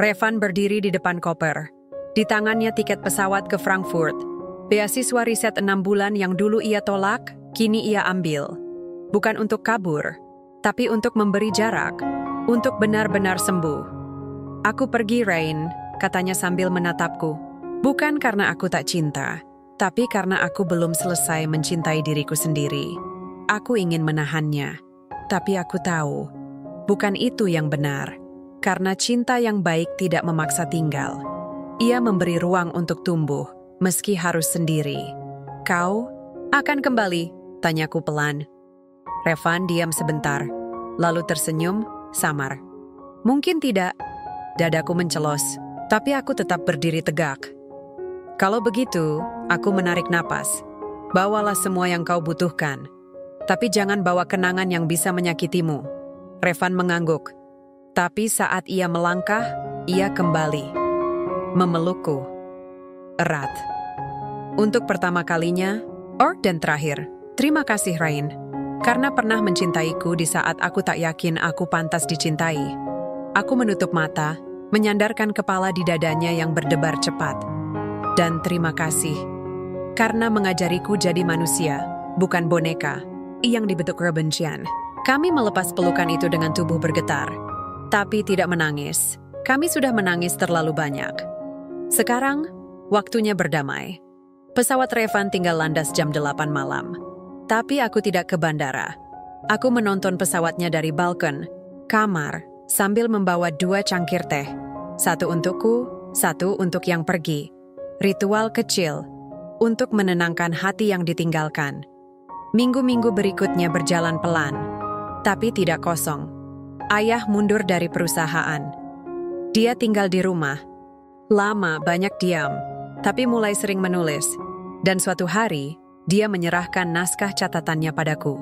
Revan berdiri di depan koper. Di tangannya tiket pesawat ke Frankfurt. Beasiswa riset 6 bulan yang dulu ia tolak, kini ia ambil. Bukan untuk kabur, tapi untuk memberi jarak, untuk benar-benar sembuh. Aku pergi, Rain, katanya sambil menatapku. Bukan karena aku tak cinta, tapi karena aku belum selesai mencintai diriku sendiri. Aku ingin menahannya, tapi aku tahu, bukan itu yang benar, karena cinta yang baik tidak memaksa tinggal. Ia memberi ruang untuk tumbuh, meski harus sendiri. Kau akan kembali, tanyaku pelan. Revan diam sebentar, lalu tersenyum, samar. Mungkin tidak, dadaku mencelos, tapi aku tetap berdiri tegak. Kalau begitu, aku menarik napas. Bawalah semua yang kau butuhkan, tapi jangan bawa kenangan yang bisa menyakitimu. Revan mengangguk, tapi saat ia melangkah, ia kembali. Memelukku. Erat. Untuk pertama kalinya, dan terakhir, terima kasih Rain, karena pernah mencintaiku di saat aku tak yakin aku pantas dicintai. Aku menutup mata, menyandarkan kepala di dadanya yang berdebar cepat. Dan terima kasih, karena mengajariku jadi manusia, bukan boneka, yang dibentuk kebencian. Kami melepas pelukan itu dengan tubuh bergetar, tapi tidak menangis. Kami sudah menangis terlalu banyak. Sekarang, waktunya berdamai. Pesawat Revan tinggal landas jam 8 malam. Tapi aku tidak ke bandara. Aku menonton pesawatnya dari balkon kamar sambil membawa 2 cangkir teh. 1 untukku, 1 untuk yang pergi. Ritual kecil untuk menenangkan hati yang ditinggalkan. Minggu-minggu berikutnya berjalan pelan, tapi tidak kosong. Ayah mundur dari perusahaan. Dia tinggal di rumah. Lama banyak diam, tapi mulai sering menulis. Dan suatu hari, dia menyerahkan naskah catatannya padaku.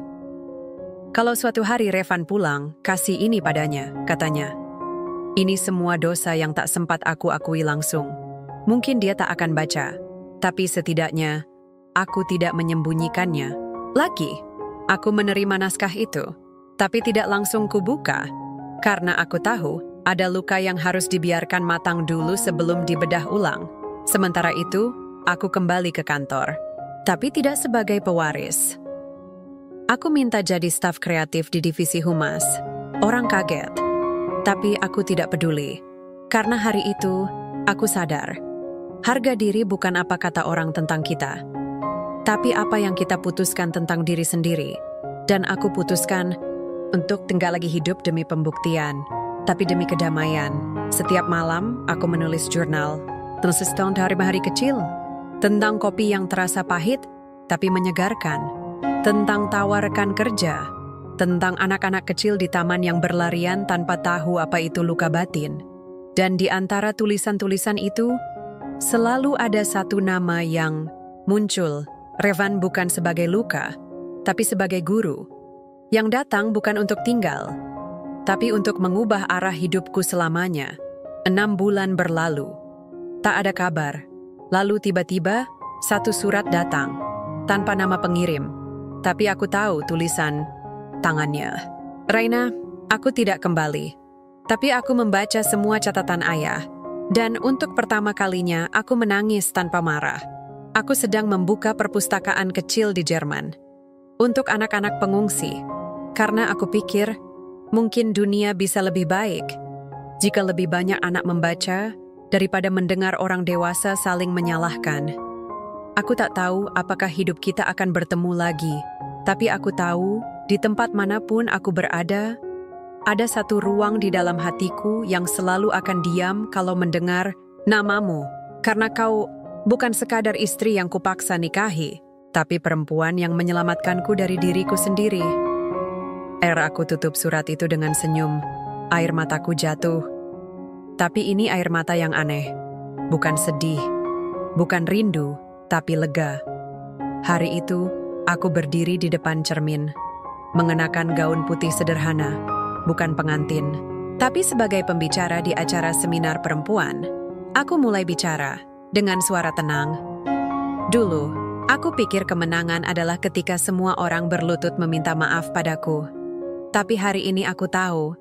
Kalau suatu hari Revan pulang, kasih ini padanya, katanya. Ini semua dosa yang tak sempat aku akui langsung. Mungkin dia tak akan baca, tapi setidaknya aku tidak menyembunyikannya. Lagi, aku menerima naskah itu, tapi tidak langsung kubuka, karena aku tahu ada luka yang harus dibiarkan matang dulu sebelum dibedah ulang. Sementara itu, aku kembali ke kantor, tapi tidak sebagai pewaris. Aku minta jadi staf kreatif di divisi humas. Orang kaget, tapi aku tidak peduli. Karena hari itu, aku sadar, harga diri bukan apa kata orang tentang kita, tapi apa yang kita putuskan tentang diri sendiri. Dan aku putuskan untuk tinggal lagi hidup demi pembuktian, tapi demi kedamaian. Setiap malam, aku menulis jurnal, tentang hari-hari kecil, tentang kopi yang terasa pahit, tapi menyegarkan, tentang tawarkan kerja, tentang anak-anak kecil di taman yang berlarian tanpa tahu apa itu luka batin. Dan di antara tulisan-tulisan itu, selalu ada satu nama yang muncul. Revan bukan sebagai luka, tapi sebagai guru, yang datang bukan untuk tinggal, tapi untuk mengubah arah hidupku selamanya. 6 bulan berlalu, tak ada kabar. Lalu tiba-tiba, satu surat datang, tanpa nama pengirim, tapi aku tahu tulisan tangannya. Raina, aku tidak kembali, tapi aku membaca semua catatan ayah. Dan untuk pertama kalinya, aku menangis tanpa marah. Aku sedang membuka perpustakaan kecil di Jerman untuk anak-anak pengungsi, karena aku pikir mungkin dunia bisa lebih baik jika lebih banyak anak membaca daripada mendengar orang dewasa saling menyalahkan. Aku tak tahu apakah hidup kita akan bertemu lagi, tapi aku tahu di tempat manapun aku berada, ada satu ruang di dalam hatiku yang selalu akan diam kalau mendengar namamu, karena kau bukan sekadar istri yang kupaksa nikahi, tapi perempuan yang menyelamatkanku dari diriku sendiri. Aku tutup surat itu dengan senyum. Air mataku jatuh. Tapi ini air mata yang aneh. Bukan sedih, bukan rindu, tapi lega. Hari itu, aku berdiri di depan cermin, mengenakan gaun putih sederhana, bukan pengantin, tapi sebagai pembicara di acara seminar perempuan. Aku mulai bicara dengan suara tenang. Dulu, aku pikir kemenangan adalah ketika semua orang berlutut meminta maaf padaku. Tapi hari ini aku tahu,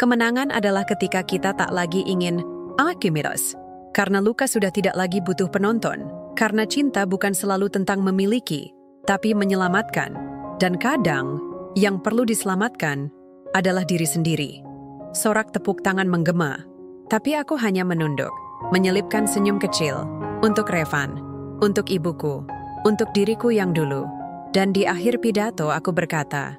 kemenangan adalah ketika kita tak lagi ingin Archimedes, karena luka sudah tidak lagi butuh penonton, karena cinta bukan selalu tentang memiliki, tapi menyelamatkan. Dan kadang, yang perlu diselamatkan adalah diri sendiri. Sorak tepuk tangan menggema, tapi aku hanya menunduk, menyelipkan senyum kecil, untuk Revan, untuk ibuku, untuk diriku yang dulu. Dan di akhir pidato aku berkata,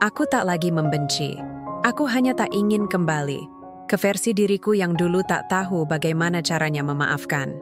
aku tak lagi membenci, aku hanya tak ingin kembali ke versi diriku yang dulu tak tahu bagaimana caranya memaafkan.